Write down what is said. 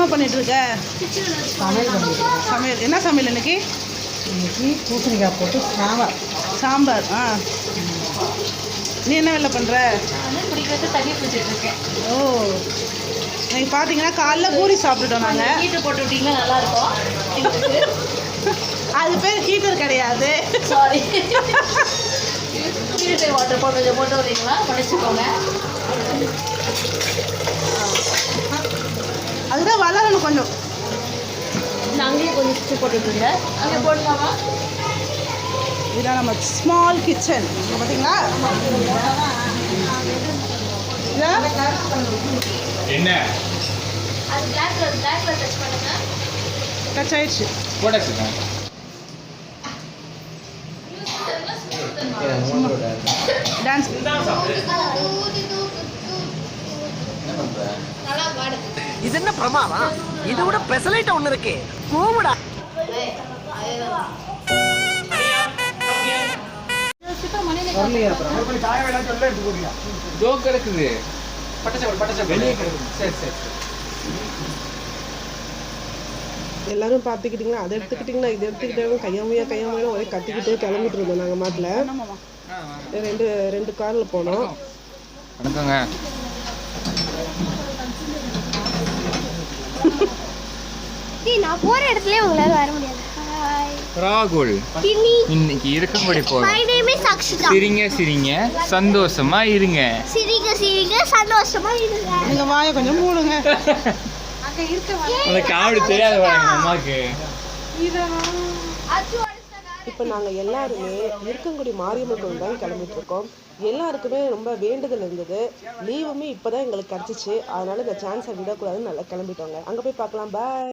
என்னம்மா பண்ணிட்டு இருக்க? சமையல் பண்ணிட்டு சமையல் என்ன சமையல் இன்னைக்கு? இன்னைக்கு பூசணிக்காய் போட்டு சாம்பார். சாம்பார். நீ என்ன வேலை பண்ணுற? குடிக்கிறது தண்ணி குடிச்சிட்டு இருக்கேன். ஓ, இன்னைக்கு பார்த்தீங்கன்னா காலைல பூரி சாப்பிட்டுட்டோம் நாங்கள். ஹீட்டர் போட்டு விட்டிங்கன்னா நல்லாயிருக்கும். அது பேர் ஹீட்டர் கிடையாது. சாரி, ஹீட்டர் வாட்டர் போட்டு வரீங்களா? மன்னிச்சுக்கோங்க. அதுதான் வளரணும் கொஞ்சம். அங்கேயே கொஞ்சம் சுற்றி போட்டுருங்க. அங்கே போடலாமா? இதான் நம்ம ஸ்மால் கிச்சன் பார்த்தீங்களா? என்ன அது பிளாக் கலர் டச் பண்ணுங்க. டச் ஆயிடுச்சு. போட்டாச்சுங்க. டான்ஸ் நல்லா பாடு. இது என்ன பிரமாதம்? இதை விட பெசலைட் ஒண்ணு இருக்கு. போமுடா. ஜோக் கிடக்குது. வெளியே கிடக்குது. சரி சரி சரி. எல்லாரும் பார்த்துக்கிட்டிங்களா? அதை எடுத்துக்கிட்டிங்களா, இதை எடுத்துக்கிட்டாலும் கையாமையாக ஒரே கத்திக்கிட்டே கிளம்பிட்டு இருந்தோம். நாங்கள் மாட்டில் ரெண்டு காரில் போனோம். வணக்கங்க. நான் போற இடத்துலயே உங்களால வர முடியாது. ராகுல் இன்னைக்கு இருக்கபடி போறோம். My name is Akshita. சிரிங்க சிரிங்க சந்தோஷமா இருங்க. சிரிங்க சிரிங்க சந்தோஷமா இருங்க. நீங்கள் வாயை கொஞ்சம் மூடுங்க. அந்த காமெடி தெரியாது பாருங்க அம்மாக்கு. இப்போ நாங்கள் எல்லாருமே இருக்கங்குடி மாரியம்மன் கோவில் தான் கிளம்பிட்டு இருக்கோம். எல்லாருக்குமே ரொம்ப வேண்டுதல் இருந்தது. லீவுமே இப்போ தான் எங்களுக்கு கிடச்சிச்சு. அதனால இந்த சான்ஸை விடக்கூடாதுன்னு நல்லா கிளம்பிட்டோங்க. அங்கே போய் பார்க்கலாம். பாய்.